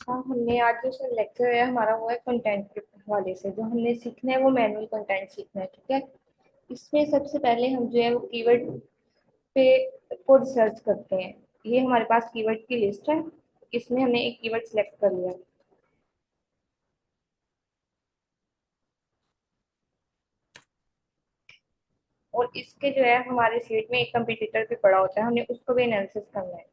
हाँ, हमने आज जो लेक्चर है हमारा वो है कंटेंट के हवाले से। जो हमने सीखना है वो मैनुअल कंटेंट सीखना है, ठीक है। इसमें सबसे पहले हम जो है वो कीवर्ड पे को रिसर्च करते हैं। ये हमारे पास कीवर्ड की लिस्ट है। इसमें हमने एक कीवर्ड सेलेक्ट कर लिया और इसके जो है हमारे सीट में एक कंपटीटर भी पड़ा होता है, हमने उसको भी एनालिसिस करना है।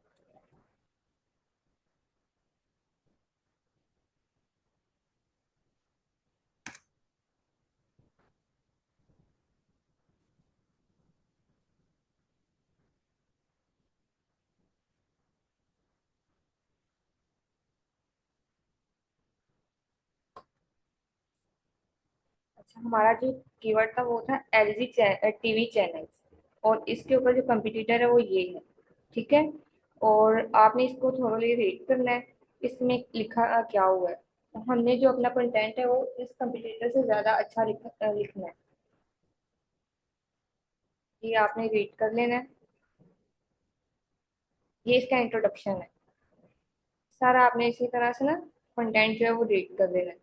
अच्छा, हमारा जो कीवर्ड था वो था एलजी टीवी चैनल्स, और इसके ऊपर जो कंपटीटर है वो ये है, ठीक है। और आपने इसको थोड़ा रीड करना है। इसमें लिखा क्या हुआ है। तो हमने जो अपना कंटेंट है वो इस कंपटीटर से ज्यादा अच्छा लिखना है। ये आपने रीड कर लेना है। ये इसका इंट्रोडक्शन है। सारा आपने इसी तरह से ना कंटेंट जो है वो रीड कर लेना है।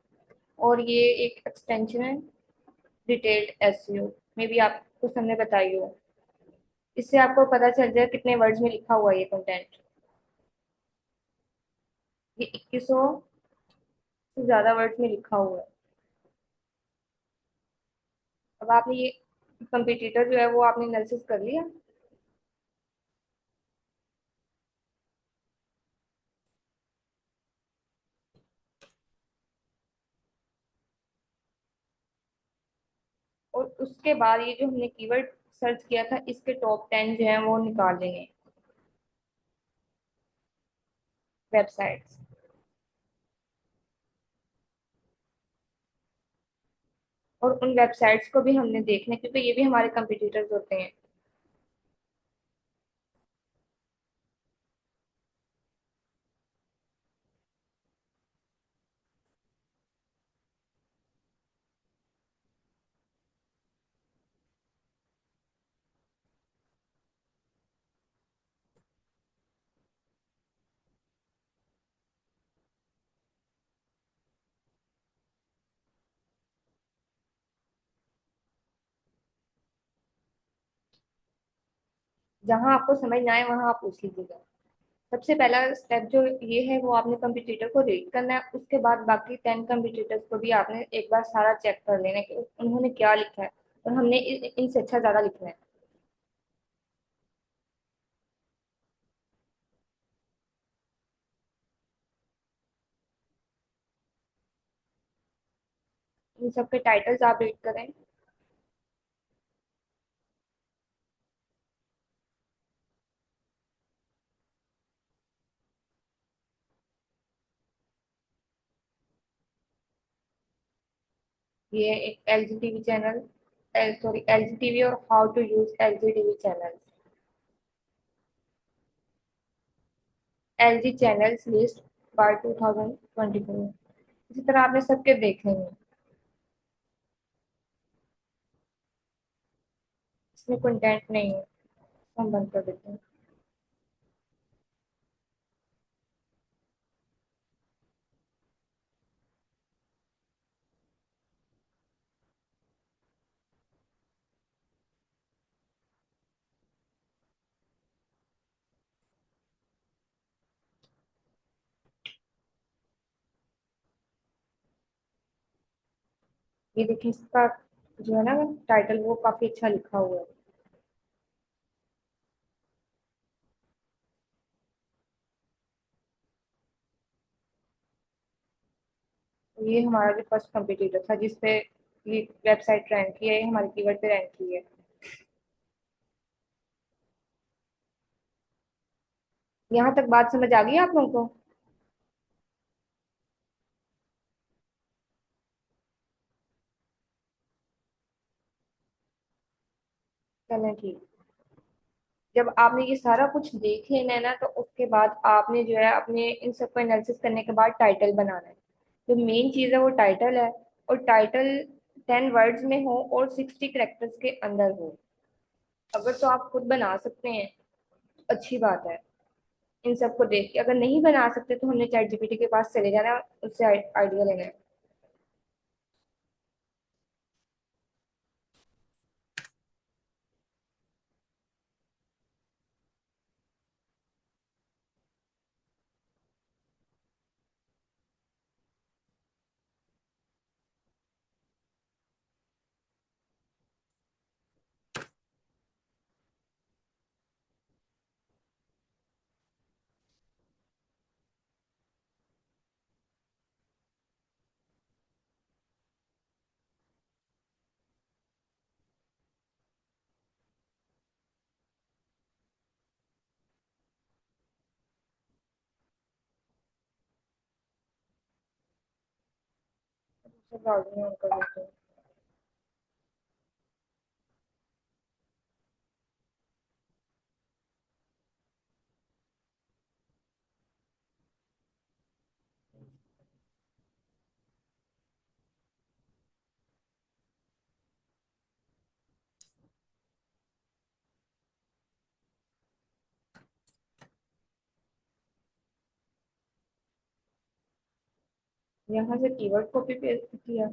और ये एक एक्सटेंशन है, डिटेल्ड एसईओ, में भी आपको हमने बताई हो। इससे आपको पता चल जाए कितने वर्ड्स में लिखा हुआ है ये कंटेंट। ये 2100 से ज्यादा वर्ड्स में लिखा हुआ है। अब आपने ये कंपटीटर जो है वो आपने एनालिसिस कर लिया। और उसके बाद ये जो हमने कीवर्ड सर्च किया था इसके टॉप 10 जो है वो निकाल लेंगे, वेबसाइट्स। और उन वेबसाइट्स को भी हमने देखना है, क्योंकि ये भी हमारे कंपटीटर्स होते हैं। जहां आपको समझ ना आए वहां आप पूछ लीजिएगा। सबसे पहला स्टेप जो ये है वो आपने कंपटीटर को रीड करना है। उसके बाद बाकी 10 कंपटीटर्स को भी आपने एक बार सारा चेक कर लेना है कि उन्होंने क्या लिखा है, और हमने इनसे अच्छा ज्यादा लिखना है। इन सबके टाइटल्स आप रीड करें। ये एक L G TV channel, sorry, L G TV और how to use L G TV channels, L G channels list by 2024। इसी तरह आपने सबके देख लेंगे। इसमें कंटेंट नहीं है, हम बंद कर देते हैं। ये देखिए, इसका जो है ना टाइटल वो काफी अच्छा लिखा हुआ है। ये हमारा जो फर्स्ट कंपटीटर था जिसपे ये वेबसाइट रैंक की है, ये हमारे कीवर्ड पे रैंक की है। यहाँ तक बात समझ आ गई आप लोगों को? चलें, ठीक। जब आपने ये सारा कुछ देख लेना है ना, तो उसके बाद आपने जो है अपने इन सबको एनालिसिस करने के बाद टाइटल बनाना है। जो मेन चीज़ है वो टाइटल है। और टाइटल 10 वर्ड्स में हो और 60 कैरेक्टर्स के अंदर हो। अगर तो आप खुद बना सकते हैं तो अच्छी बात है। इन सबको देख के। अगर नहीं बना सकते तो हमने चैट जीपीटी के पास चले जाना है, उससे आइडिया लेना है। ब्राउजिंग में कर देते हैं। यहाँ से कीवर्ड कॉपी पेस्ट किया।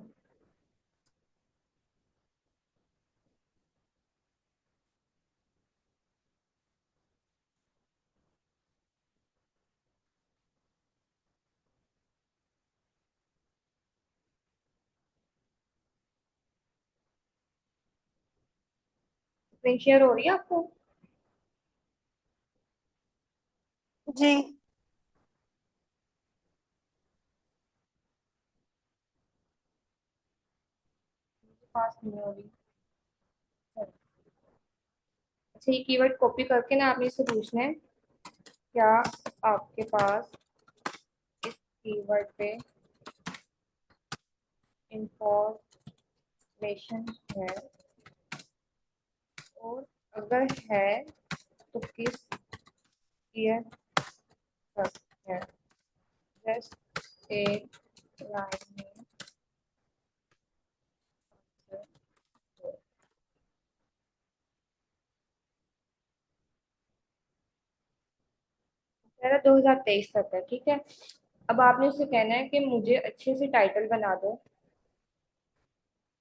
स्क्रीन शेयर हो रही है आपको? जी। पास नहीं हो रही। अच्छा, ये कीवर्ड कॉपी करके ना आपने इससे पूछना है, क्या आपके पास इस कीवर्ड पे इंफॉर्मेशन है, और अगर है तो किस ईयर तक है। जस्ट एक लाइन में answer दो। मेरा 2023 तक है, ठीक है। अब आपने उससे कहना है कि मुझे अच्छे से टाइटल बना दो,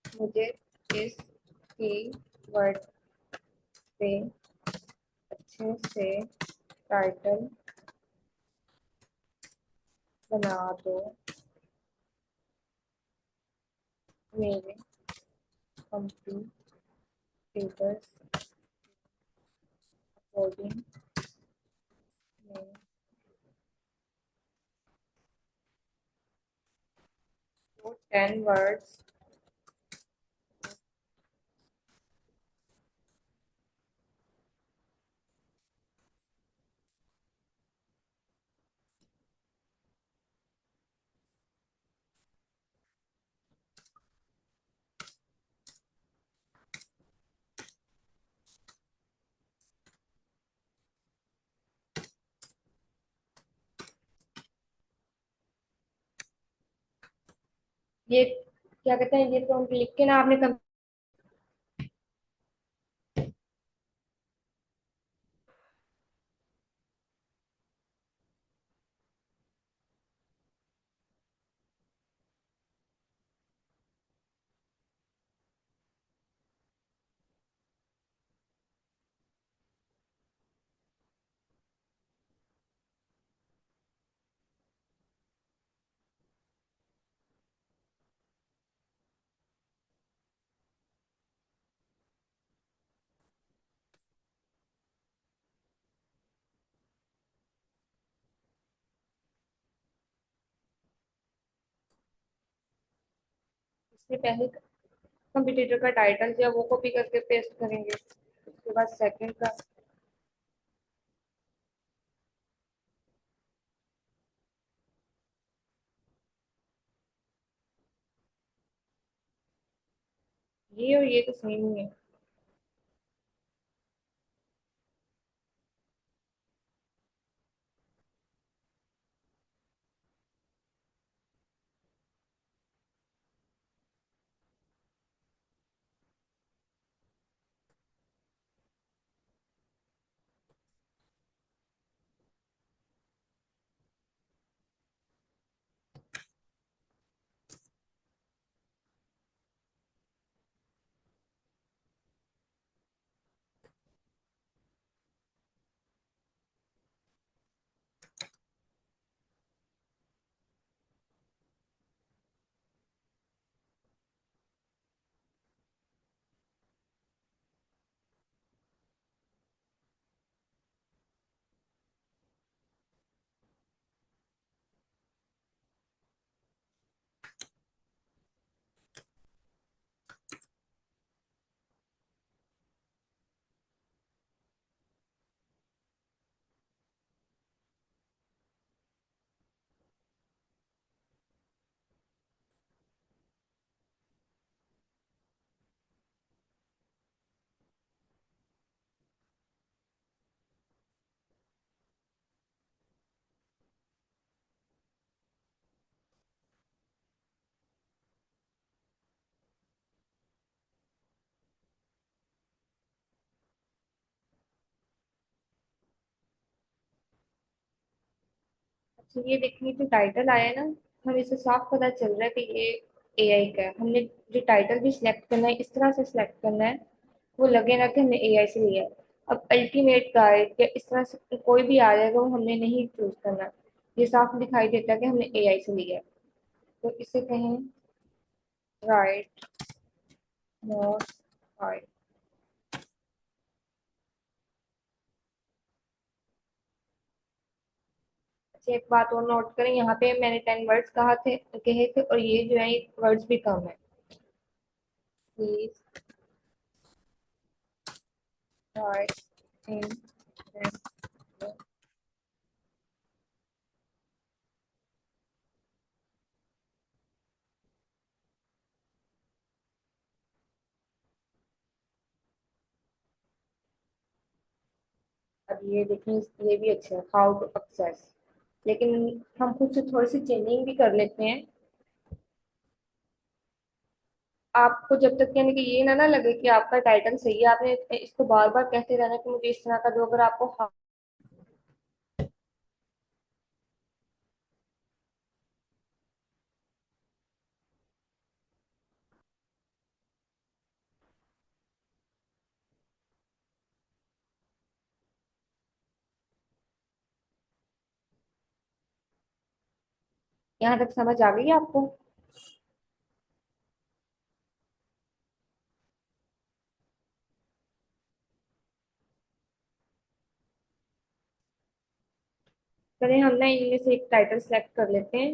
मुझे इस कीवर्ड पे अच्छे से टाइटल बना दो मेरे कंप्यूटर्स कोडिंग में। 10 वर्ड्स। ये क्या कहते हैं, ये प्रॉम्प्ट लिख के ना आपने इससे पहले कंपटीटर का टाइटल या वो कॉपी करके पेस्ट करेंगे, उसके बाद सेकंड का। ये और ये तो सेम ही है। तो ये देखिए जो टाइटल आया है ना, हम इसे साफ पता चल रहा है कि ये एआई का है। हमने जो टाइटल भी सिलेक्ट करना है इस तरह से सिलेक्ट करना है, वो लगे ना कि हमने एआई से लिया है। अब अल्टीमेट गाइड या इस तरह से कोई भी आ जाएगा, वो हमने नहीं चूज करना। ये साफ दिखाई देता है कि हमने एआई से लिया है। तो इसे कहें राइट मोर गाइड। अच्छा, एक बात और नोट करें, यहाँ पे मैंने 10 वर्ड्स कहे थे, और ये जो है वर्ड्स भी कम है। प्लीज राइट इन। अब ये देखिए, ये भी अच्छा है, हाउ टू एक्सेस। लेकिन हम खुद से थोड़ी सी चेंजिंग भी कर लेते हैं। आपको जब तक यानी कि ये ना लगे कि आपका टाइटल सही है, आपने इसको बार बार कहते रहना कि मुझे इस तरह का दो। अगर आपको यहाँ तक समझ आ गई आपको? चलिए हम ना इनमें से एक टाइटल सेलेक्ट कर लेते हैं,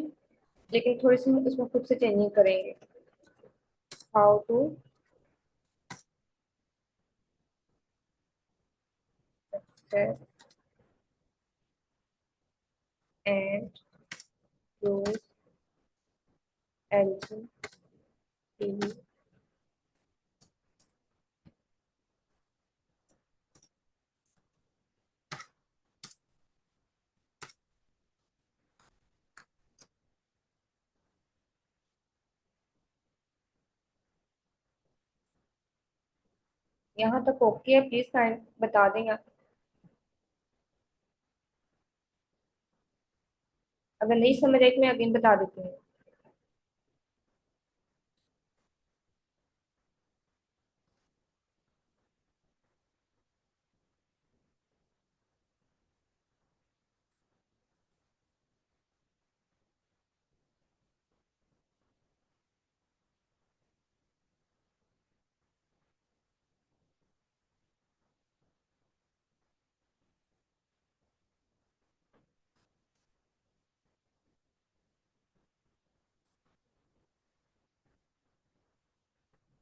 लेकिन थोड़ी सी हम उसमें खुद से चेंजिंग करेंगे। How to access and use LG TV. यहाँ तक ओके है, प्लीज काइंड बता दें आप। अगर नहीं समझ आई तो मैं अगेन बता देती हूँ।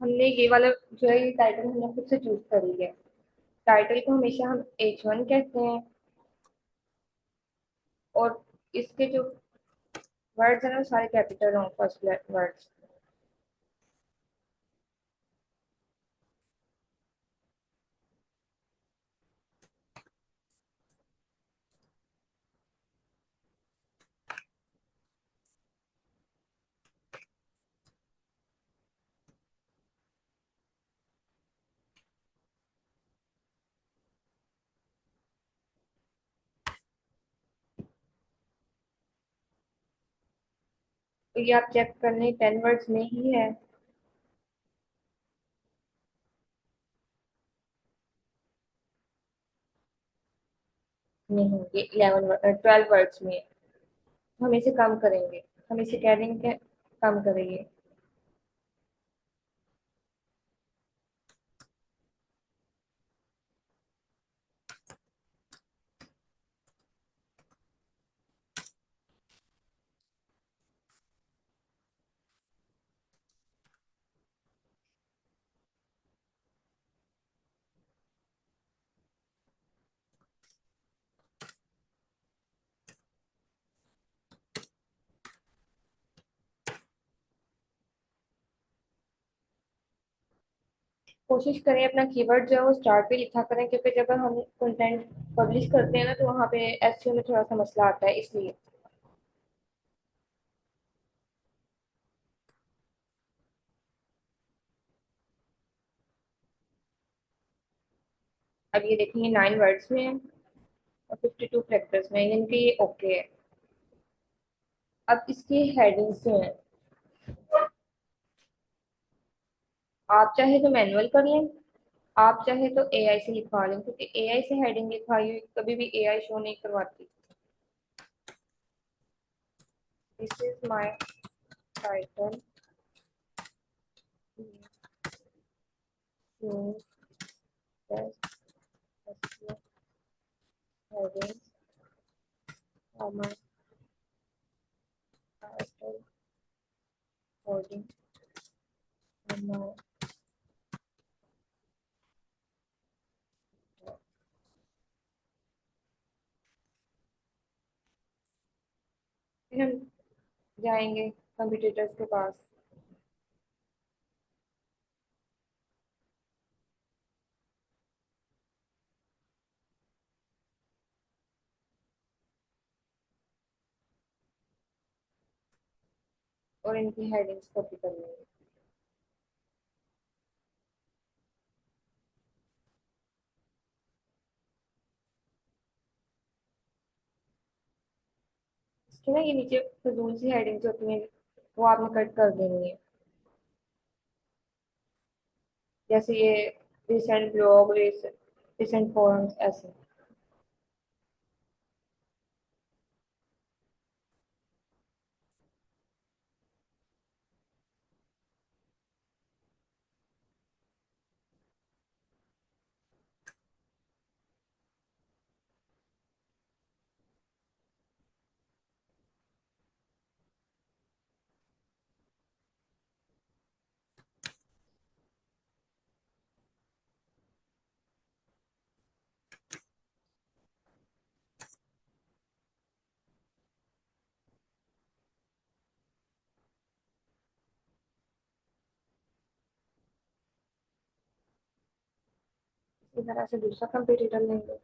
हमने ये वाला जो है, ये टाइटल हमने खुद से चूज कर लिया है। टाइटल को हमेशा हम H1 कहते हैं, और इसके जो वर्ड्स हैं ना, वो सारे कैपिटल हों, फर्स्ट वर्ड्स। तो ये आप चेक कर लें, 10 वर्ड्स में ही है। नहीं, ये 12 वर्ड्स में है। हम इसे कम करेंगे। हम इसे कह देंगे कि कम करेंगे। कोशिश करें अपना कीवर्ड जो है वो स्टार्ट पे लिखा करें, क्योंकि जब हम कंटेंट पब्लिश करते हैं ना, तो वहाँ पे एसईओ में थोड़ा सा मसला आता है, इसलिए। अब ये देखिए 9 वर्ड्स में है और 52 कैरेक्टर्स में है, यानी कि ये ओके है। अब इसकी हेडिंग्स जो है, आप चाहे तो मैनुअल कर लें, आप चाहे तो एआई से लिखवा लें, क्योंकि एआई से हेडिंग लिखवाई हुई कभी भी एआई शो नहीं करवाती। This is my title, heading for my title, heading for my, फिर हम जाएंगे कंप्यूटर्स के पास और इनकी हेडिंग्स कॉपी कर लेंगे। इसकी ना ये नीचे फजूल सी हेडिंग्स होती हैं, वो आपने कट कर देनी है। जैसे ये रिसेंट ब्लॉग, रिसेंट फोरम्स, ऐसे। इसी तरह से दूसरा कंप्यूटर लेंगे।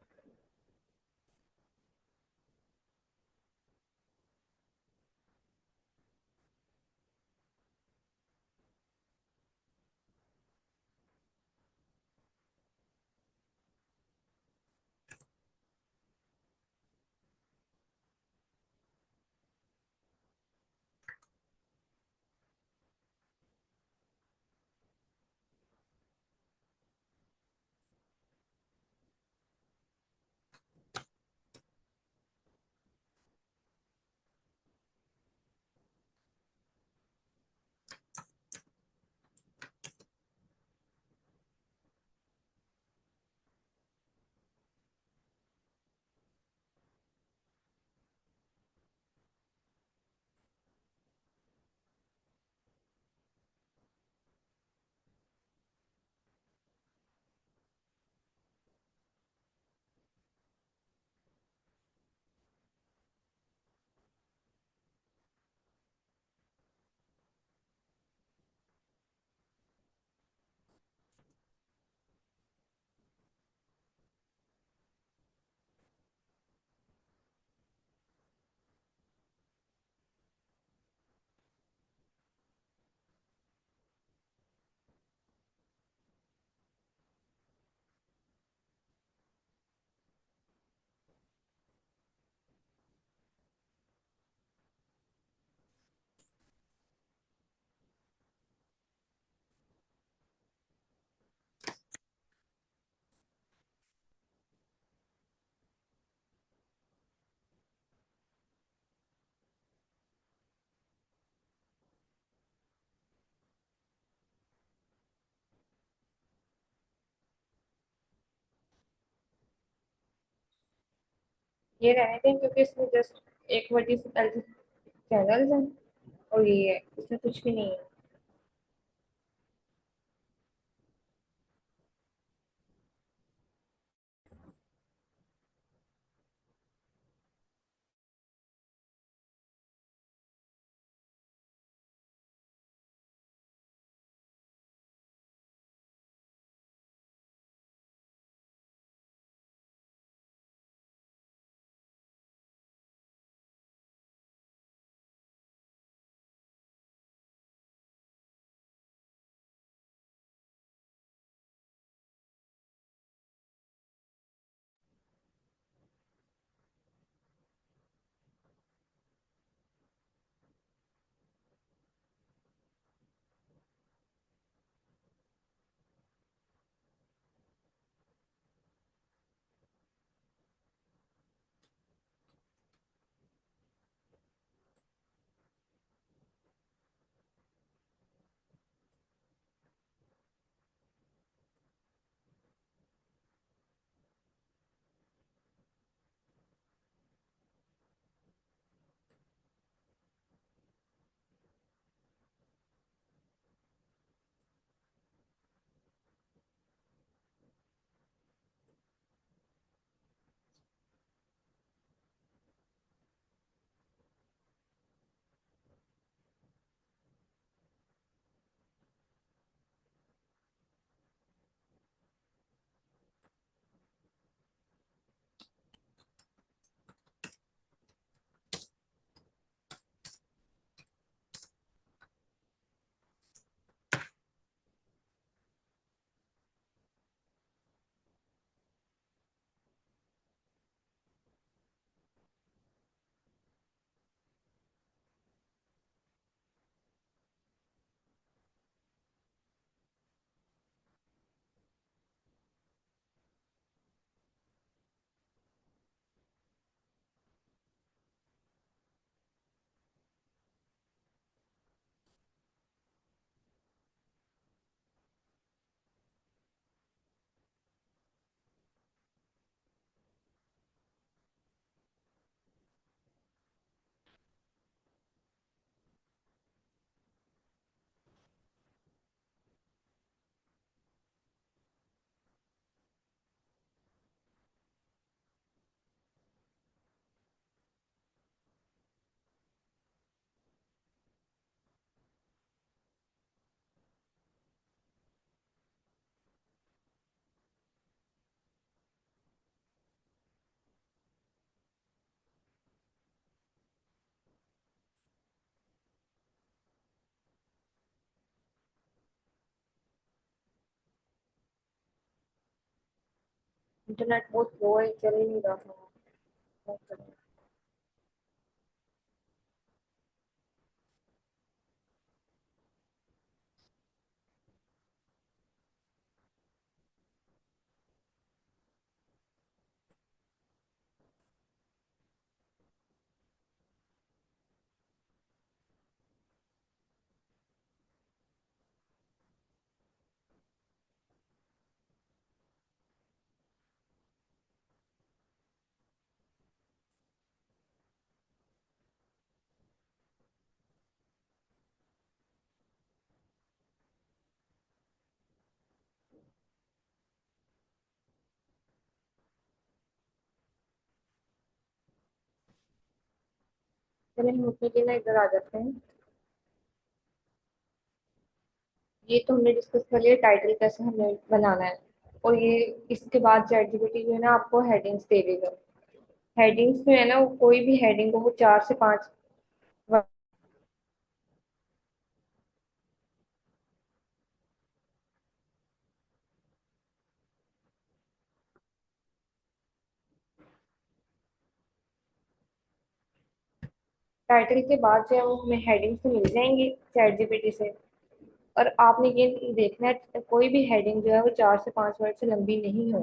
ये रहने दें, क्योंकि इसमें जस्ट एक बड़ी सी चैनल्स हैं और ये है, इसमें कुछ भी नहीं है। इंटरनेट बहुत स्लो है, चल ही नहीं रहा था। क्या करें? चलिए हम उठने के लिए इधर आ जाते हैं। ये तो हमने डिस्कस कर लिया टाइटल कैसे हमें बनाना है। और ये इसके बाद चैट जीपीटी जो है ना आपको हेडिंग्स दे देगा। हेडिंग्स जो है ना वो कोई भी हेडिंग को वो 4 से 5 टाइटल के बाद जो है वो हमें हेडिंग्स तो मिल जाएंगी चैट जीपीटी से। और आपने ये देखना है कोई भी हेडिंग जो है वो 4 से 5 वर्ड से लंबी नहीं हो।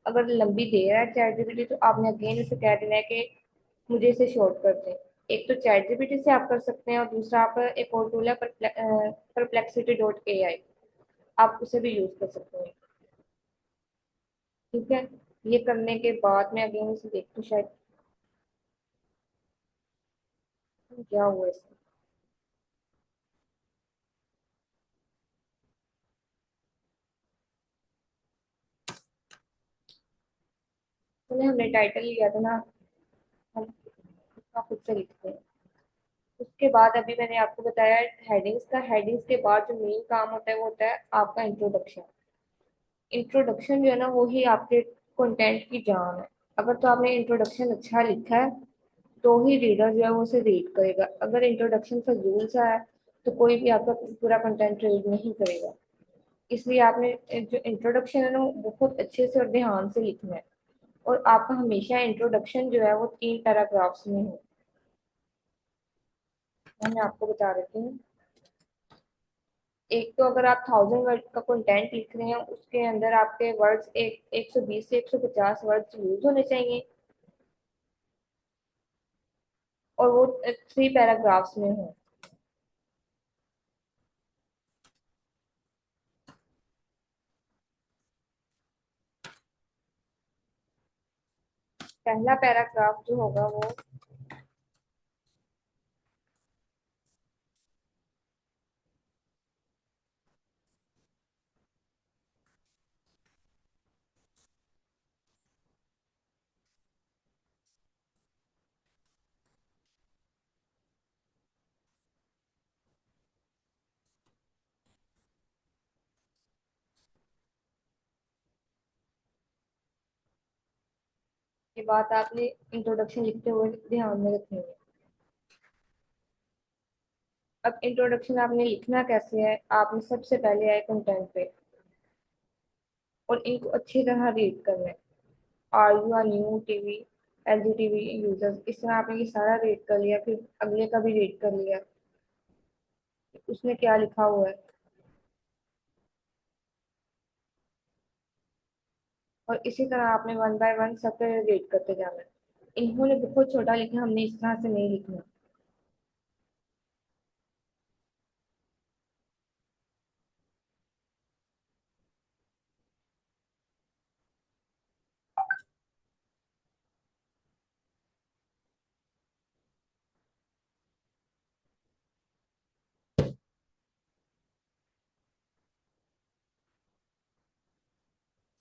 अगर लंबी दे रहा है चैट जीपीटी तो आपने अगेन उसे कह देना है कि मुझे इसे शॉर्ट कर दें। एक तो चैट जीपीटी से आप कर सकते हैं और दूसरा आप एक और टूल है perplexity.ai, आप उसे भी यूज कर सकते हैं। ठीक है। ये करने के बाद मैं अगेन इसे देखती हूँ शायद क्या हुआ इसमें। चलिए हमने टाइटल लिया था ना, हम उसका खुद से लिखते हैं। उसके बाद अभी मैंने आपको बताया हेडिंग्स का। हेडिंग्स के बाद जो मेन काम होता है वो होता है आपका इंट्रोडक्शन। इंट्रोडक्शन जो है ना वो ही आपके कंटेंट की जान है। अगर तो आपने इंट्रोडक्शन अच्छा लिखा है तो ही रीडर जो है वो उसे रीड करेगा। अगर इंट्रोडक्शन फजूल सा है तो कोई भी आपका पूरा कंटेंट रीड नहीं करेगा। इसलिए आपने जो इंट्रोडक्शन है ना वो बहुत अच्छे से और ध्यान से लिखना है। और आपका हमेशा इंट्रोडक्शन जो है वो 3 पैराग्राफ्स में हो। मैं आपको बता देती हूँ। एक तो अगर आप 1000 वर्ड का कंटेंट लिख रहे हैं उसके अंदर आपके वर्ड्स 120 से 150 वर्ड्स यूज होने चाहिए। और वो 3 पैराग्राफ्स में हो। पहला पैराग्राफ जो होगा वो ये बात आपने इंट्रोडक्शन लिखते हुए ध्यान में रखनी है। अब इंट्रोडक्शन आपने लिखना कैसे है, आपने सबसे पहले आए कंटेंट पे और इनको अच्छी तरह रीड करना है। Are you are new TV L G TV users, इस तरह आपने ये सारा रीड कर लिया। फिर अगले का भी रीड कर लिया उसमें क्या लिखा हुआ है। और इसी तरह आपने वन बाय वन सब पे रीड करते जाना है। इन्होंने बहुत छोटा लिखा, हमने इस तरह से नहीं लिखना।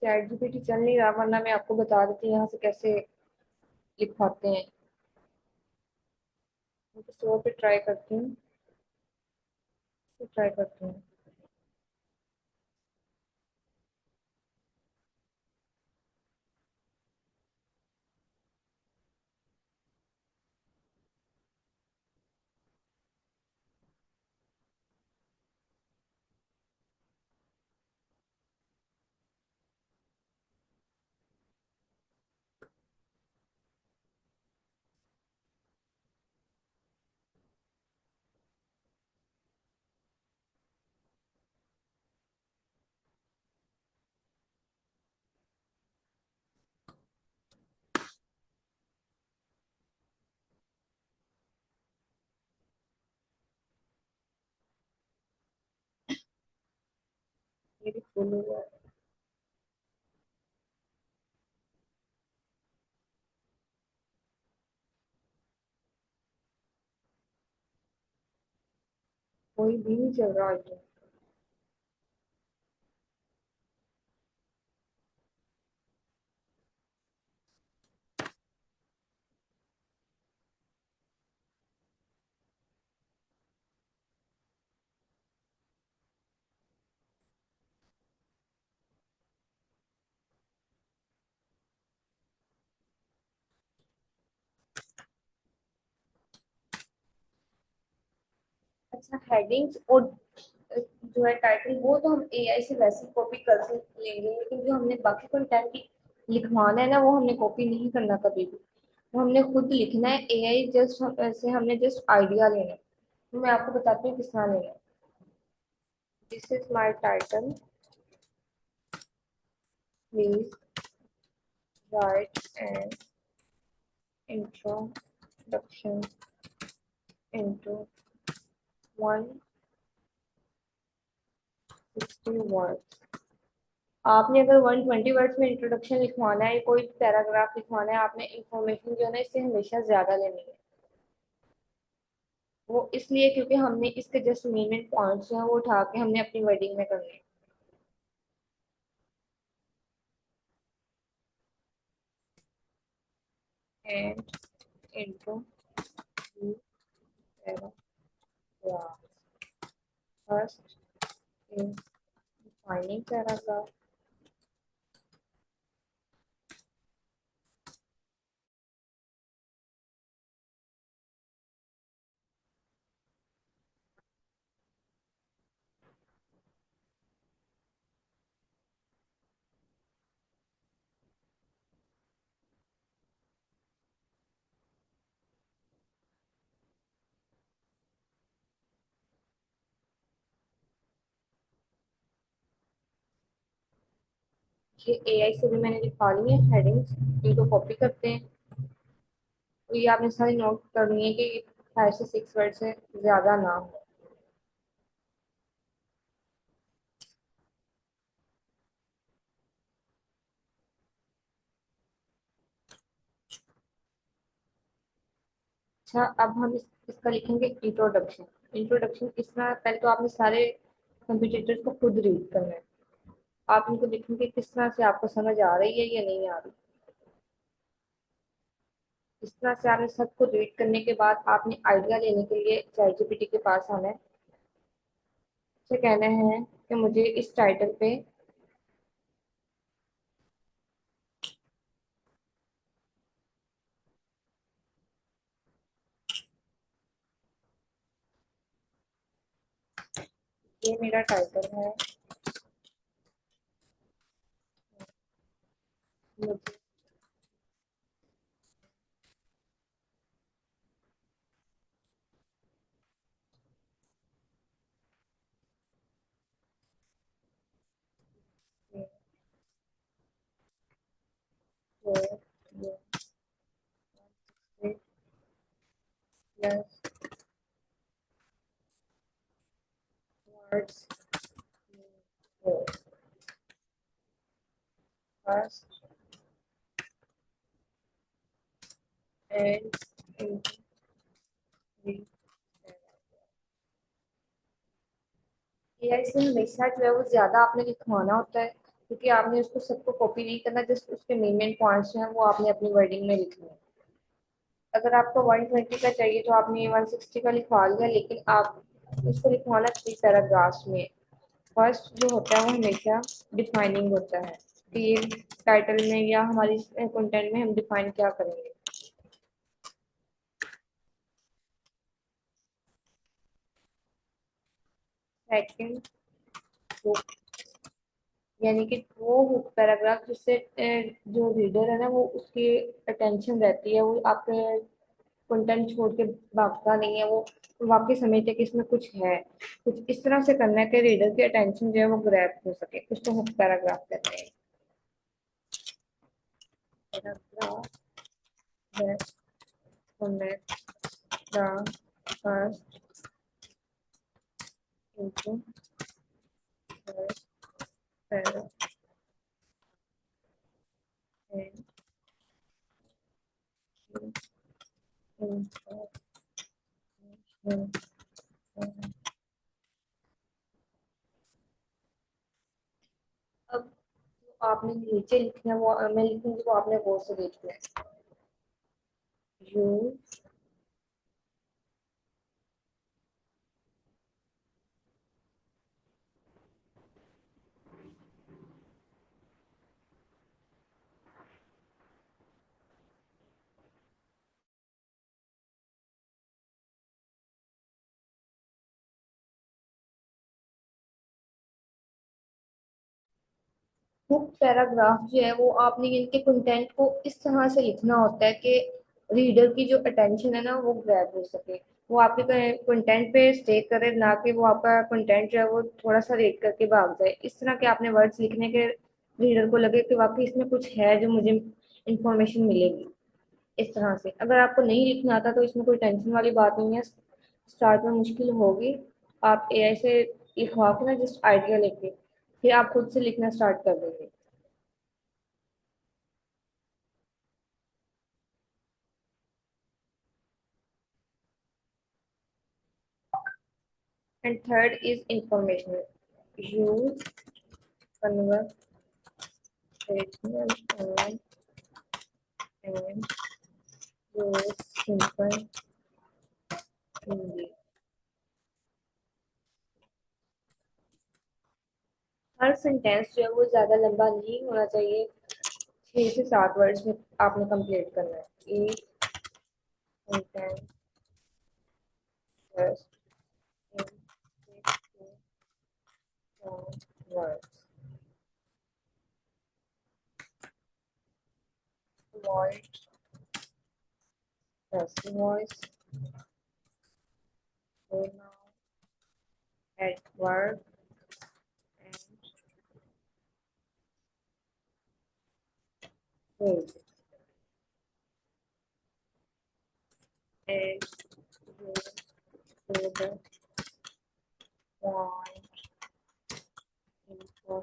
चैट जीपीटी चल नहीं रहा वरना मैं आपको बता देती यहाँ से कैसे लिखवाते हैं। मैं तो 100 पे ट्राई करती हूँ। ट्राई करती हूँ। बोलो। कोई भी नहीं चल रहा है। अच्छा, हेडिंग्स और जो है टाइटल, वो तो हम एआई से वैसे कॉपी कर लेंगे, लेकिन जो हमने बाकी कंटेंट लिखवाना है ना, वो हमने कॉपी नहीं करना कभी भी। वो हमने खुद लिखना है। एआई जस्ट ऐसे हमने जस्ट आइडिया लेना है। तो मैं आपको बताती हूँ किस तरह लेना है। This is my title, please right an introduction into 160 words. आपने अगर 120 वर्ड्स में इंट्रोडक्शन लिखवाना है, कोई पैराग्राफ लिखवाना है, आपने इंफॉर्मेशन जो है ना इससे हमेशा ज्यादा लेनी है। वो इसलिए क्योंकि हमने इसके जस्ट मेन पॉइंट्स हैं वो उठा के हमने अपनी वर्डिंग में करने हैं। And intro paragraph, first is defining paragraph. ये एआई से भी मैंने लिखवा ली है हेडिंग्स। इनको कॉपी करते हैं। तो ये आपने सारी नोट करनी है कि 5 से 6 वर्ड से ज्यादा ना हो। अच्छा, अब हम इसका लिखेंगे इंट्रोडक्शन। इंट्रोडक्शन किस तरह, पहले तो आपने सारे कंप्यूटेटर्स को खुद रीड करना है। आप इनको लिखेंगे किस तरह से आपको समझ आ रही है या नहीं आ रही। इस तरह से आपने सबको रीड करने के बाद आपने आइडिया लेने के लिए चैट जीपीटी के पास आना है। उसे कहना है कि मुझे इस टाइटल पे ये मेरा टाइटल है, मुझे ये प्लस वर्ड्स हो फर्स्ट एंड एआई से हमेशा जो है वो ज्यादा आपने लिखवाना होता है, क्योंकि आपने उसको सबको कॉपी नहीं करना, जस्ट उसके मेन पॉइंट्स जो हैं वो आपने अपनी वर्डिंग में लिखने हैं। अगर आपको 120 का चाहिए तो आपने 160 का लिखवा लिया, लेकिन आप उसको लिखवाना 3 पैराग्राफ्स में। फर्स्ट जो होता है वो हमेशा डिफाइनिंग होता है कि ये टाइटल में या हमारी कंटेंट में हम डिफाइन क्या करेंगे। सेकंड, यानी कि वो पैराग्राफ जिससे जो रीडर है ना वो उसकी अटेंशन रहती है, वो आपके कंटेंट छोड़ के भागता नहीं है, वो वापस समझते कि इसमें कुछ है। कुछ इस तरह से करना है कि रीडर की अटेंशन जो है वो ग्रैब हो सके, उसको हुक पैराग्राफ कहते हैं। Paragraph that connect the first into अब आपने नीचे लिखना है, वो मैं लिखूंगी, वो आपने वो से देखना है। यू बुक पैराग्राफ जो है वो आपने इनके कंटेंट को इस तरह से लिखना होता है कि रीडर की जो अटेंशन है ना वो ग्रैब हो सके, वो आपके कंटेंट पे स्टे करे, ना कि वो आपका कंटेंट जो है वो थोड़ा सा रेड करके भाग जाए। इस तरह के आपने वर्ड्स लिखने के रीडर को लगे कि वाकई इसमें कुछ है जो मुझे इंफॉर्मेशन मिलेगी। इस तरह से अगर आपको नहीं लिखना आता तो इसमें कोई टेंशन वाली बात नहीं है। स्टार्ट में मुश्किल होगी, आप एआई से लिखवा के ना जस्ट आइडिया लेके फिर आप खुद से लिखना स्टार्ट कर देंगे। And third is informational. Use conversational tone and use simple English. Her sentence जो है वो ज्यादा लंबा नहीं होना चाहिए। 6 से 7 वर्ड्स में आपने कंप्लीट करना है एक sentence, just in 6 to 7 words. Avoid passive voice, pronoun, adverb, and phrase. And use the point info.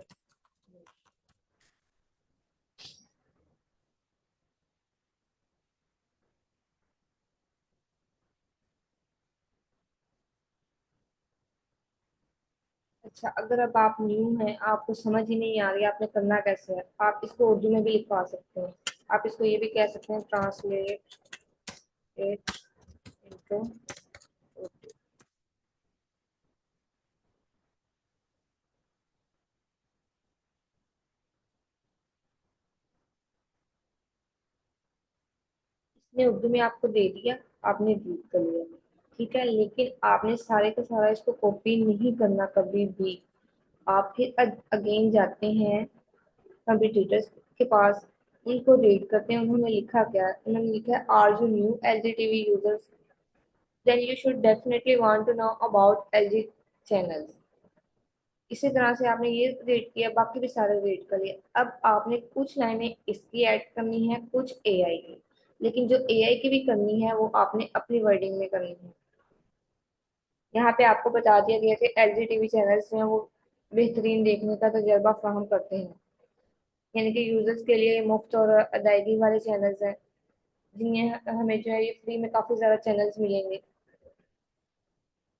अच्छा, अगर अब आप न्यू हैं, आपको समझ ही नहीं आ रही आपने करना कैसे है, आप इसको उर्दू में भी लिखवा सकते हैं। आप इसको ये भी कह सकते हैं, ट्रांसलेट इट इनटू उर्दू। इसने उर्दू में आपको दे दिया, आपने रीड कर लिया, ठीक है, लेकिन आपने सारे का सारा इसको कॉपी नहीं करना कभी भी। आप फिर अगेन जाते हैं कंपटीटर्स के पास, उनको रीड करते हैं, उन्होंने लिखा क्या है। उन्होंने लिखा है, are you new LG TV users, then you should definitely want to know about LG channels. इसी तरह से आपने ये रेट किया, बाकी भी सारे रेट कर लिए। अब आपने कुछ लाइनें इसकी ऐड करनी है, कुछ एआई की, लेकिन जो एआई की भी करनी है वो आपने अपनी वर्डिंग में करनी है। यहाँ पे आपको बता दिया गया कि एलजी टीवी चैनल्स जो हैं वो बेहतरीन देखने का तजर्बा फराहम करते हैं, यानी कि यूजर्स के लिए मुफ्त और अदायगी वाले चैनल्स हैं, जिन्हें हमें जो है ये फ्री में काफी ज्यादा चैनल्स मिलेंगे।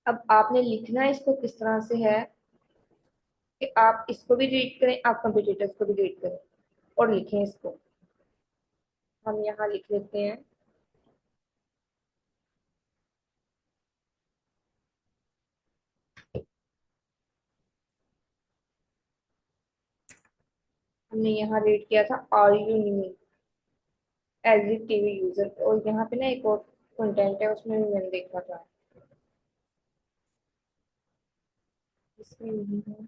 अब आपने लिखना इसको किस तरह से है कि आप इसको भी रीड करें, आप कंपटीटर्स को भी रीड करें और लिखें इसको। हम यहाँ लिख लेते हैं, हमने यहाँ रीड किया था, are you new as a TV user, और यहाँ पे ना एक और कंटेंट है, उसमें भी मैंने देखा था, इसमें नहीं है।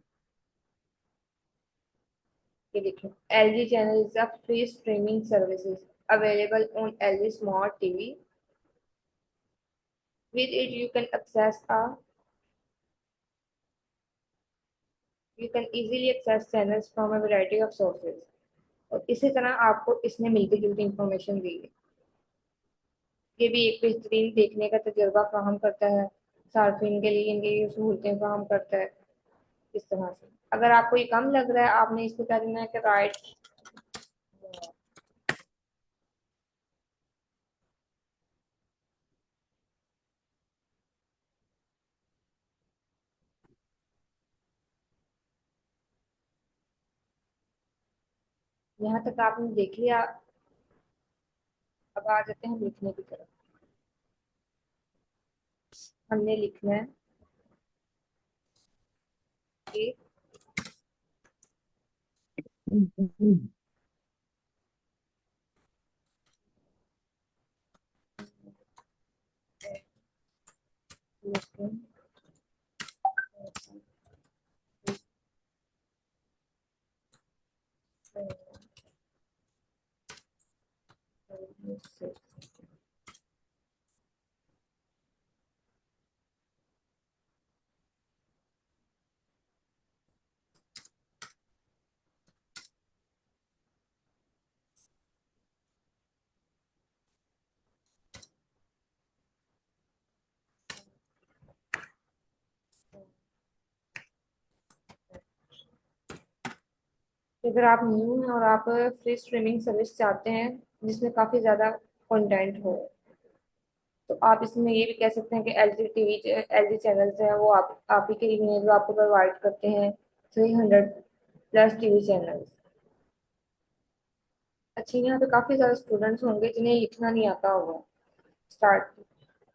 ये देखो, LG channel is a free streaming services available on LG Smart TV. With it, you can easily access channels from a variety of sources. और इसी तरह आपको इसने मिलती जुलती इंफॉर्मेशन दी है। ये भी एक बेहतरीन देखने का तजुर्बा फराहम करता है, सार्फिन के लिए इनकी ये सहूलतें फराहम करता है। इस तरह से। अगर आपको ये कम लग रहा है, आपने इसको क्या देना है कि राइट। यहाँ तक आपने देख लिया। अब आ जाते हैं हम लिखने की तरफ। हमने लिखना है कि looking for अगर आप न्यू हैं और आप फ्री स्ट्रीमिंग सर्विस चाहते हैं जिसमें काफ़ी ज़्यादा कंटेंट हो, तो आप इसमें ये भी कह सकते हैं कि एल जी चैनल्स हैं, वो आप ही के लिए जो आपको प्रोवाइड करते हैं 300+ टीवी चैनल्स। अच्छा, यहाँ पे काफ़ी ज़्यादा स्टूडेंट्स होंगे जिन्हें लिखना नहीं आता होगा स्टार्ट,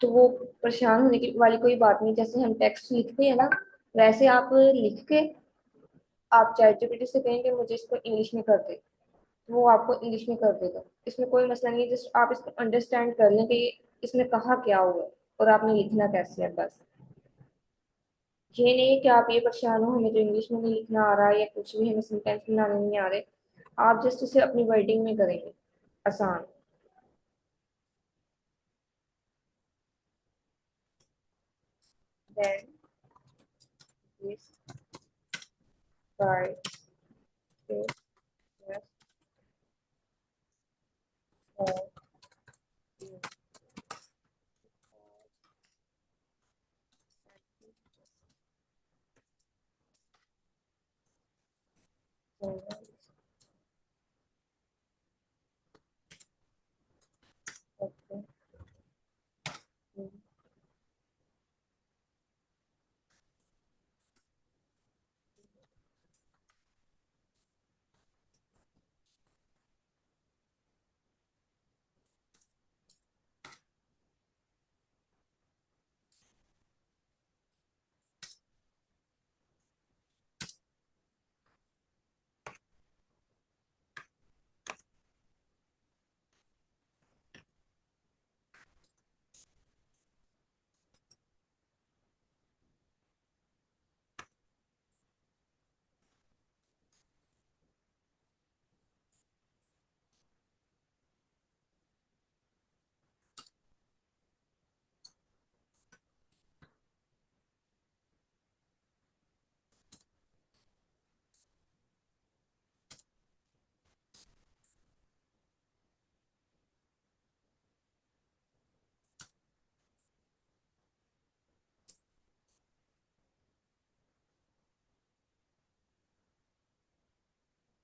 तो वो परेशान होने की वाली कोई बात नहीं। जैसे हम टेक्स्ट लिखते हैं ना, वैसे आप लिख के आप चैट जीपीटी से कहेंगे मुझे इसको इंग्लिश में कर दे, तो वो आपको इंग्लिश में कर देगा। इसमें कोई मसला नहीं है, जस्ट आप इसको अंडरस्टैंड कर लें कि इसमें कहा क्या हुआ है और आपने लिखना कैसे है बस। ये नहीं है कि आप ये परेशान हो हमें तो इंग्लिश में नहीं लिखना आ रहा है या कुछ भी, हमें सेंटेंस बनाने नहीं आ रहे। आप जस्ट इसे अपनी वर्डिंग में करेंगे, आसान। देन दिस बाय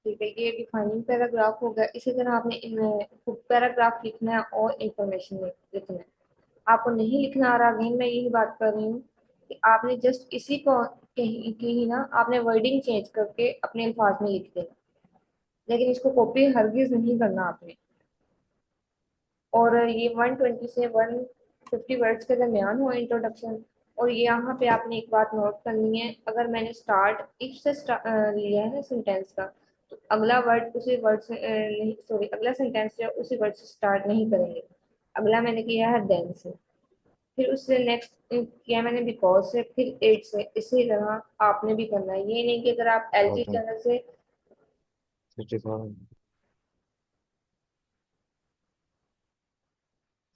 ठीक है, ये डिफाइनिंग पैराग्राफ हो गया। इसी तरह आपने पैराग्राफ लिखना है और इंफॉर्मेशन लिखना है। आपको नहीं लिखना आ रहा, अगेन मैं यही बात कर रही हूँ कि आपने जस्ट इसी को कहीं की ही ना आपने वर्डिंग चेंज करके अपने अल्फाज में लिख देना, लेकिन इसको कॉपी हरगिज नहीं करना आपने। और ये 120 से 150 वर्ड्स के दरमियान हो इंट्रोडक्शन। और ये यहाँ पे आपने एक बात नोट करनी है, अगर मैंने स्टार्ट इफ से लिया है ना सेंटेंस का, तो अगला वर्ड उसी वर्ड से नहीं, सॉरी, अगला सेंटेंस जो है उसी वर्ड से स्टार्ट नहीं करेंगे। अगला मैंने किया है देन से, फिर उससे नेक्स्ट किया मैंने बिकॉज से, फिर एट से। इसी तरह आपने भी करना है। ये नहीं कि अगर आप एलजी Okay. चैनल से। 54.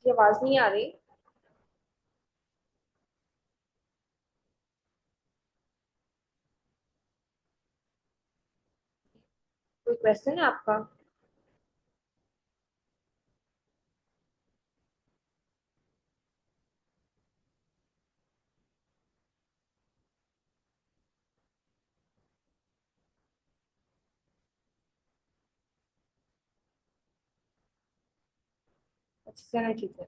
ये आवाज नहीं आ रही? कोई क्वेश्चन है आपका? अच्छी तरह ठीक है।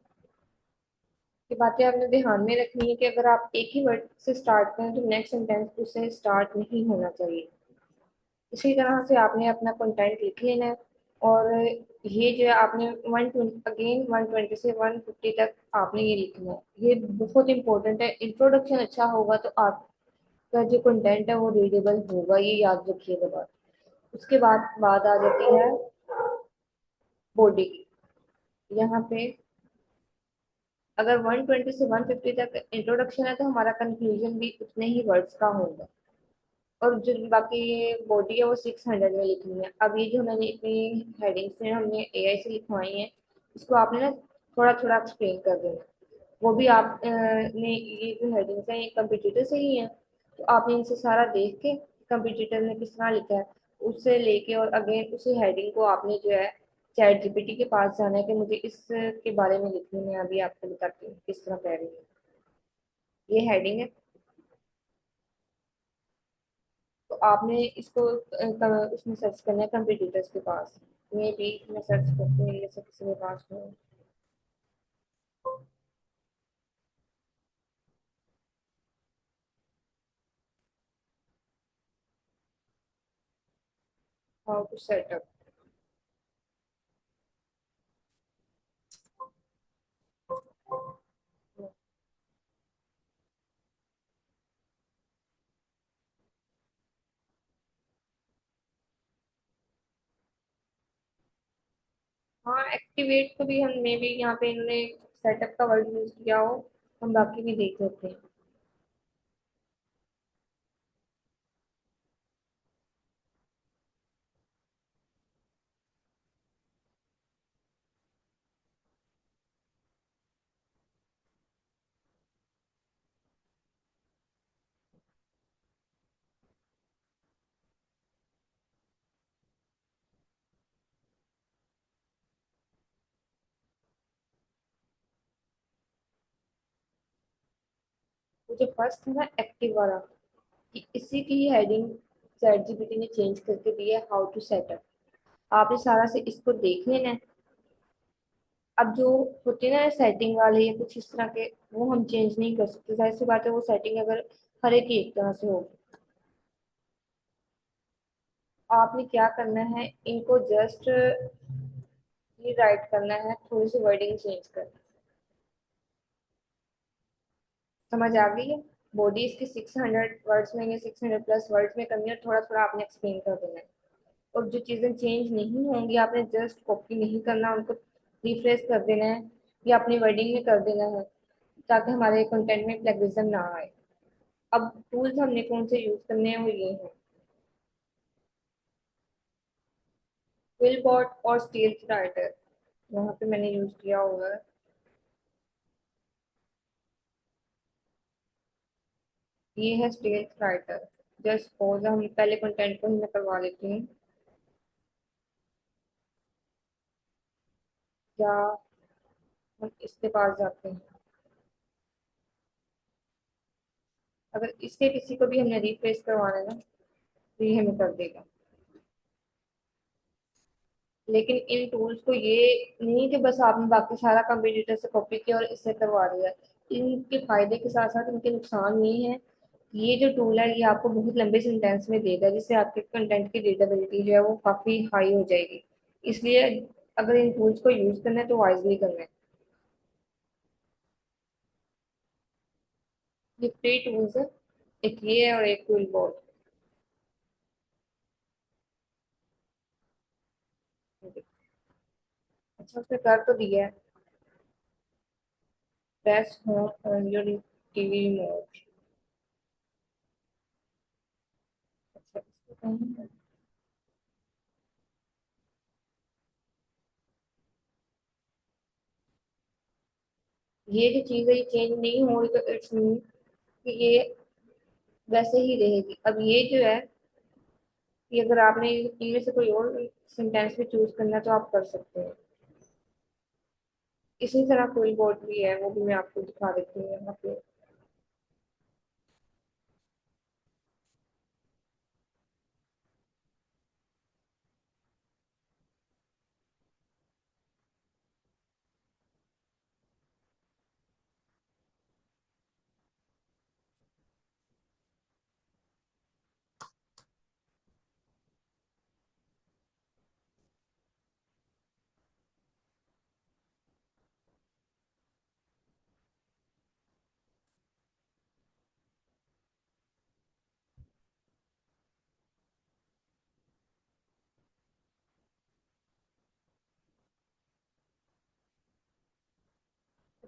ये बातें आपने ध्यान में रखनी है कि अगर आप एक ही वर्ड से स्टार्ट करें तो नेक्स्ट सेंटेंस उससे स्टार्ट नहीं होना चाहिए। इसी तरह से आपने अपना कंटेंट लिख लेना है। और ये जो है आपने 120 से 150 तक आपने ये लिखना है। ये बहुत इंपॉर्टेंट है। इंट्रोडक्शन अच्छा होगा तो आपका जो कंटेंट है वो रीडेबल होगा, ये याद रखिएगा बात। उसके बाद बात आ जाती है बॉडी की। यहाँ पे अगर 120 से 150 तक इंट्रोडक्शन है तो हमारा कंक्लूजन भी उतने ही वर्ड्स का होगा। और जो बाकी ये बॉडी है वो 600 में लिखनी है। अब ये जो मैंने इतनी हेडिंग्स हैं हमने एआई से लिखवाई हैं, इसको आपने ना थोड़ा थोड़ा एक्सप्लेन कर देना। वो भी आप ने ये जो हेडिंग्स हैं ये कंप्यूटर से ही हैं, तो आपने इनसे सारा देख के कंप्यूटर ने किस तरह लिखा है उससे लेके और अगेन उसी हेडिंग को आपने जो है चैट जीपीटी के पास जाना है कि मुझे इसके बारे में लिखनी है। मैं अभी आपको बताती हूँ किस तरह कह रही हूँ। ये हेडिंग है, तो आपने इसको उसमें सर्च करना है कंप्यूटर्स के पास। मे भी मैं सर्च करती हूँ ये सब किसी के पास हो। How to set up. हाँ, एक्टिवेट को भी हम मे भी यहाँ पे इन्होंने सेटअप का वर्ड यूज किया हो। हम बाकी भी देख लेते हैं। तो जो फर्स्ट है ना एक्टिव वाला, इसी की हेडिंग चैट जीपीटी ने चेंज करके दी है, हाउ टू सेटअप। आपने सारा से इसको देख लेना है। अब जो होते हैं ना सेटिंग वाले या कुछ इस तरह के, वो हम चेंज नहीं कर सकते। जाहिर सी बात है वो सेटिंग अगर हर एक की एक तरह से होगी। आपने क्या करना है, इनको जस्ट ये राइट करना है, थोड़ी सी वर्डिंग चेंज करना है। समझ आ गई है। बॉडी इसकी 600 वर्ड्स में या 600 प्लस वर्ड्स में करनी है, और थोड़ा थोड़ा आपने एक्सप्लेन कर देना है। और जो चीज़ें चेंज नहीं होंगी आपने जस्ट कॉपी नहीं करना, उनको रिफ्रेश कर देना है या अपनी वर्डिंग में कर देना है, ताकि हमारे कंटेंट में प्लेगरिज्म ना आए। अब टूल्स हमने कौन से यूज करने हैं वो ये हैं, क्विलबॉट और स्टेल्थ राइटर। वहाँ पे मैंने यूज किया हुआ है। ये है स्टेल्थ राइटर। जस्ट सपोज हम पहले कंटेंट को ही मैं करवा लेती हूँ, या हम इसके पास जाते हैं। अगर इसके किसी को भी हमने रिफ्रेश करवाना है ना तो ये हमें कर देगा। लेकिन इन टूल्स को ये नहीं कि बस आपने बाकी सारा कंप्यूटर से कॉपी किया और इससे करवा दिया। इनके फायदे के साथ साथ इनके नुकसान ये हैं। ये जो टूल है ये आपको बहुत लंबे सेंटेंस में देगा, जिससे आपके कंटेंट की रीडेबिलिटी जो है वो काफी हाई हो जाएगी। इसलिए अगर इन टूल्स को यूज करना है तो वाइजली करना है। ये फ्री टूल्स है, एक ये है और एक टूल बोर्ड। अच्छा, उसने कर तो दिया है। Press home on your TV remote. अच्छा, इसको कहीं है। ये जो चीज है ये चेंज नहीं हो रही तो इट्स मीन कि ये वैसे ही रहेगी। अब ये जो है कि अगर आपने इनमें से कोई और सेंटेंस भी चूज करना है तो आप कर सकते हैं। इसी तरह कोई बोर्ड भी है, वो भी मैं आपको दिखा देती हूँ यहाँ पे।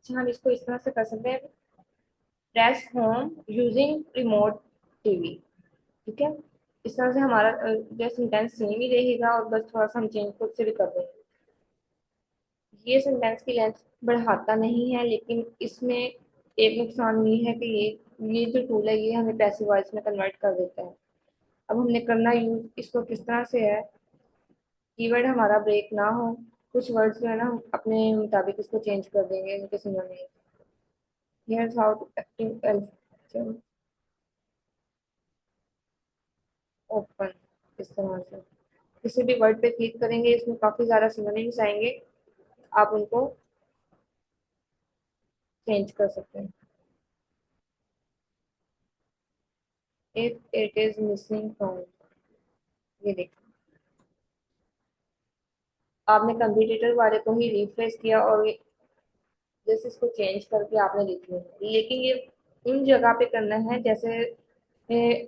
अच्छा, हम इसको इस तरह से कर सकते हैं, press home using remote TV. ठीक है, इस तरह से हमारा जो सेंटेंस सेम ही रहेगा और बस थोड़ा सा हम चेंज खुद से भी कर देंगे। ये सेंटेंस की लेंथ बढ़ाता नहीं है, लेकिन इसमें एक नुकसान ये है कि ये जो टूल है ये हमें पैसिव वॉइस में कन्वर्ट कर देता है। अब हमने करना यूज इसको किस तरह से है, कीवर्ड हमारा ब्रेक ना हो, कुछ वर्ड्स जो है ना हम अपने मुताबिक इसको चेंज कर देंगे इनके synonyms. Here's how to active open, इस तरह से किसी भी वर्ड पे क्लिक करेंगे इसमें काफी ज्यादा सिनोनिम्स आएंगे, आप उनको चेंज कर सकते हैं। If it is missing from, ये देखिए आपने कंप्यूटर वाले को ही रिफ्रेश किया और जैसे इसको चेंज करके आपने लिख लिया, लेकिन ये उन जगह पे करना है जैसे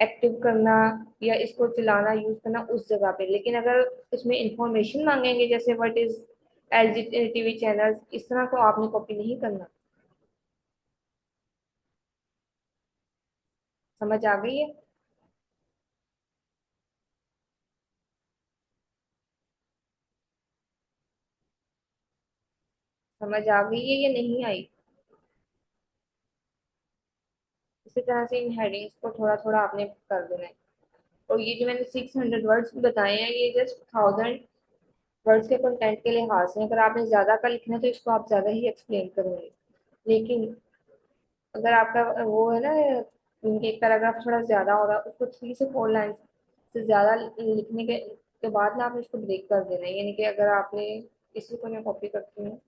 एक्टिव करना या इसको चलाना यूज करना उस जगह पे। लेकिन अगर उसमें इंफॉर्मेशन मांगेंगे जैसे what is LG TV channels, इस तरह को आपने कॉपी नहीं करना। समझ आ गई है? समझ आ गई है या नहीं आई? इसी तरह से इन हेडिंग्स को थोड़ा थोड़ा आपने कर देना है। और ये जो मैंने 600 वर्ड्स बताए हैं ये जस्ट 1000 वर्ड्स के कंटेंट के लिहाज से, अगर आपने ज्यादा का लिखना है तो इसको आप ज्यादा ही एक्सप्लेन करेंगे। लेकिन अगर आपका वो है ना, एक पैराग्राफ थोड़ा ज्यादा हो रहा है उसको 3 से 4 लाइन से ज्यादा लिखने के बाद ना आपने उसको ब्रेक कर देना है। यानी कि अगर आपने इसी को मैं कॉपी करती हूँ,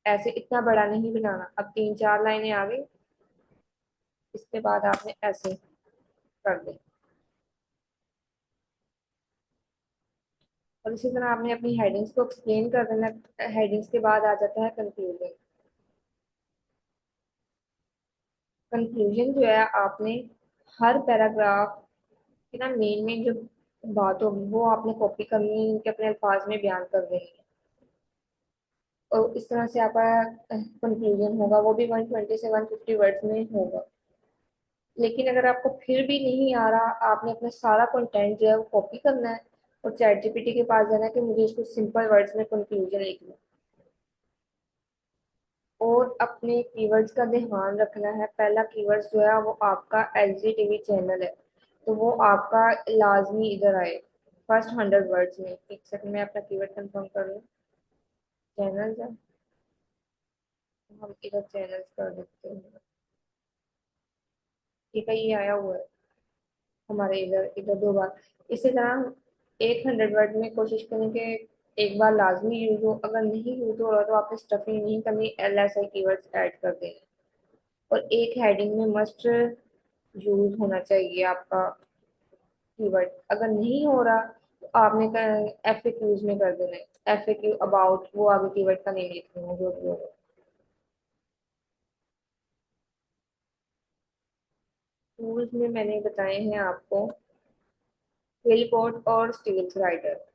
ऐसे इतना बड़ा नहीं बनाना। अब 3 4 लाइनें आ गई, इसके बाद आपने ऐसे कर दें। और इसी तरह आपने अपनी हेडिंग्स को एक्सप्लेन कर देना। हेडिंग्स के बाद आ जाता है कंक्लूजन। कंक्लूजन जो है आपने हर पैराग्राफ की ना मेन मेन जो बात होगी वो आपने कॉपी करनी है, उनके अपने अल्फाज में बयान कर देनी है। और इस तरह से आपका कंक्लूजन होगा वो भी 120 से 150 वर्ड्स में होगा। लेकिन अगर आपको फिर भी नहीं आ रहा, आपने अपना सारा कंटेंट जो है वो कॉपी करना है और चैट जीपीटी के पास जाना है कि मुझे इसको सिंपल वर्ड्स में कंक्लूजन लिखना है। और अपने कीवर्ड्स का ध्यान रखना है। पहला कीवर्ड्स जो है वो आपका एलजी टीवी चैनल है, तो वो आपका लाजमी इधर आए फर्स्ट 100 वर्ड्स में। एक सेकंड में अपना कीवर्ड कंफर्म कर लूँ। चैनल है, हम इधर चैनल्स कर देते हैं। ठीक है, ये आया हुआ है हमारे इधर इधर 2 बार। इसी तरह हम एक 100 वर्ड में कोशिश करें कि एक बार लाजमी यूज हो। अगर नहीं यूज हो रहा तो आपने स्टफिंग नहीं करनी, L S I keywords add कर देंगे। और एक हेडिंग में मस्ट यूज होना चाहिए आपका कीवर्ड। अगर नहीं हो रहा तो आपने एफ ए क्यूज में कर देना है। एफ ए क्यू अबाउट, वो आगे कीवर्ड का नेम लिख देना जो भी होगा। टूल्स में मैंने बताए हैं आपको क्विलपोर्ट और स्टील्स राइटर।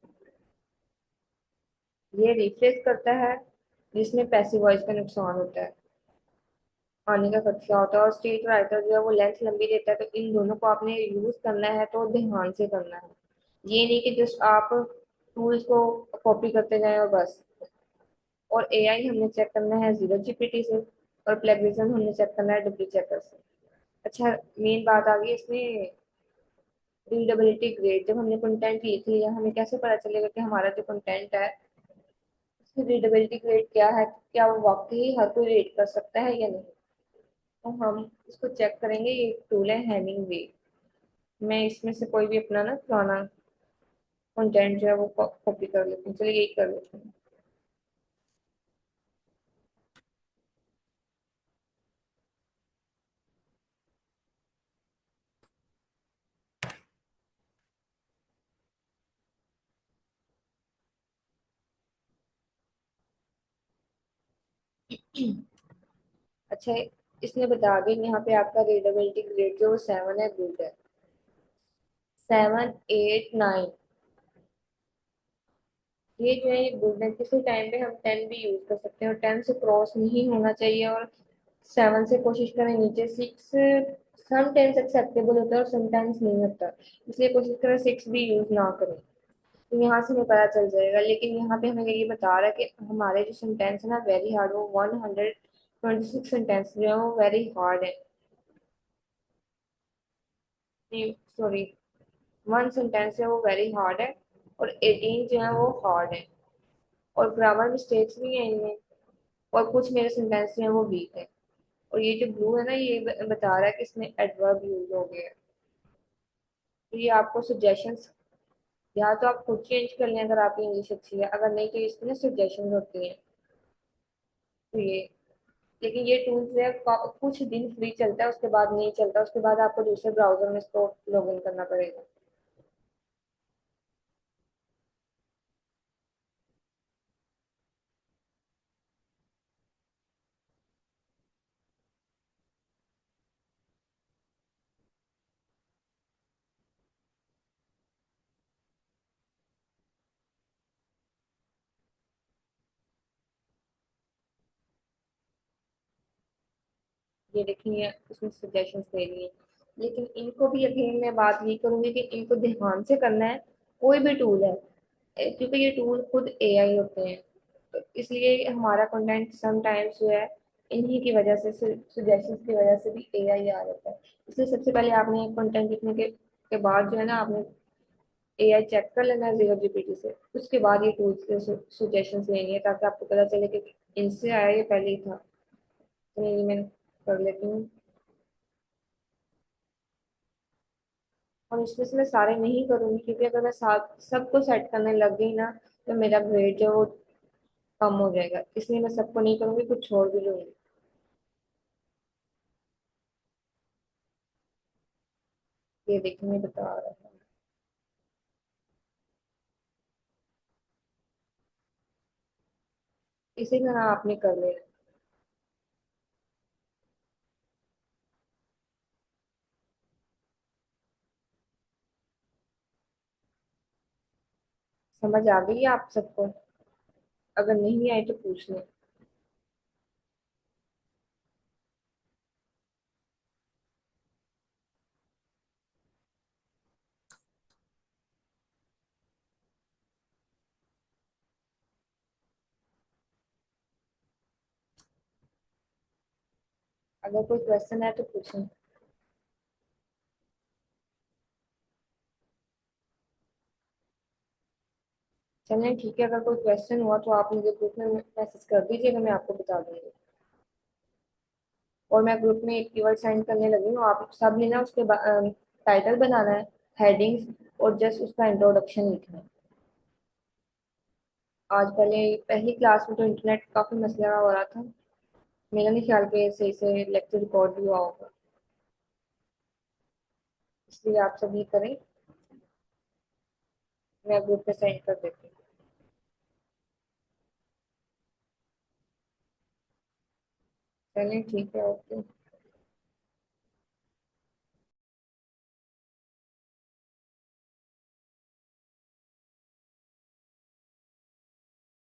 ये रिफ्रेश करता है जिसमें पैसिव वॉइस का नुकसान होता है, आने का खर्चा होता है। और स्टेट राइटर जो है वो लेंथ लंबी देता है। तो इन दोनों को आपने यूज करना है तो ध्यान से करना है। ये नहीं कि जस्ट आप टूल्स को कॉपी करते जाएं और बस। और एआई हमने चेक करना है जीरो जीपीटी से, और प्लेगरिज्म हमने चेक करना है डुप्ली चेकर से। अच्छा, मेन बात आ गई इसमें रीडेबिलिटी ग्रेड। जब हमने कंटेंट लिख लिया हमें कैसे पता चलेगा कि हमारा जो कंटेंट है उसकी रीडेबिलिटी ग्रेड क्या है, क्या वो वाकई हर कोई रीड कर सकता है या नहीं। तो हम इसको चेक करेंगे। ये टूल है हैमिंग वे। मैं इसमें से कोई भी अपना ना पुराना कंटेंट जो है वो कॉपी कर लेती हूँ। चलिए यही कर लेती हूँ। अच्छा, इसने बता दें यहाँ पे आपका रीडेबिलिटी ग्रेड जो 7 है, गुड है। 7 8 9, ये जो है ये गुड है, किसी टाइम पे हम 10 भी यूज कर सकते हैं और 10 से क्रॉस नहीं होना चाहिए, और 7 से कोशिश करें नीचे। 6 समटाइम्स एक्सेप्टेबल होता है और समटाइम्स नहीं होता, इसलिए कोशिश करें 6 भी यूज ना करें। तो यहाँ से हमें पता चल जाएगा, लेकिन यहाँ पे हमें ये बता रहा है कि हमारे जो सेंटेंस है ना वेरी हार्ड, वो 126 सेंटेंस जो है वो वेरी हार्ड है। सॉरी, वन सेंटेंस है वो वेरी हार्ड है और 18 जो है वो हार्ड है, और ग्रामर मिस्टेक्स भी हैं इनमें, और कुछ मेरे सेंटेंस जो है वो वीक है। और ये जो ब्लू है ना ये बता रहा है कि इसमें एडवर्ब यूज हो गया है। तो ये आपको सजेशंस, या तो आप खुद चेंज कर लें अगर आपकी इंग्लिश अच्छी है, अगर नहीं तो इसमें ना सजेशन होती हैं। तो ये, लेकिन ये टूल जो है कुछ दिन फ्री चलता है, उसके बाद नहीं चलता, उसके बाद आपको दूसरे ब्राउजर में इसको लॉग इन करना पड़ेगा। ये देखिए उसमें सजेशंस दे रही है, लेकिन इनको भी अगेन मैं बात ये करूंगी कि इनको ध्यान से करना है। कोई भी टूल है, क्योंकि ये टूल खुद एआई होते हैं, तो इसलिए हमारा कंटेंट समटाइम्स जो है इन्हीं की वजह से, सजेशंस की वजह से भी एआई आ जाता है। इसलिए सबसे पहले आपने कंटेंट लिखने के बाद जो है ना आपने एआई चेक कर लेना है जीरो जीपीटी से, उसके बाद ये टूल्स के सजेशंस लेनी है, ताकि आपको पता चले कि इनसे आया ये पहले ही था। तो नहीं, मैं कर लेती हूँ। और इसमें से मैं सारे नहीं करूंगी, क्योंकि अगर मैं सबको सेट करने लग गई ना तो मेरा ग्रेड जो है वो कम हो जाएगा, इसलिए मैं सबको नहीं करूंगी, कुछ छोड़ भी लूंगी। ये देखिए मैं बता रहा हूँ, इसी तरह आपने कर लेना। समझ आ गई आप सबको? अगर नहीं आई तो पूछ लें। अगर कोई क्वेश्चन है तो पूछें। चलें ठीक है, अगर कोई क्वेश्चन हुआ तो आप मुझे ग्रुप में मैसेज कर दीजिएगा, मैं आपको बता दूंगी। और मैं ग्रुप में एक कीवर्ड सेंड करने लगी हूँ, आप सब ने ना उसके टाइटल बनाना है, हेडिंग्स, और जस्ट उसका इंट्रोडक्शन लिखना है। आज पहली क्लास में तो इंटरनेट काफी मसला हो रहा था, मेरा नहीं ख्याल कि सही से लेक्चर रिकॉर्ड भी हुआ होगा, इसलिए आप सब ये करें। मैं ग्रुप पे सेंड कर देती हूँ। चलिए ठीक है, ओके।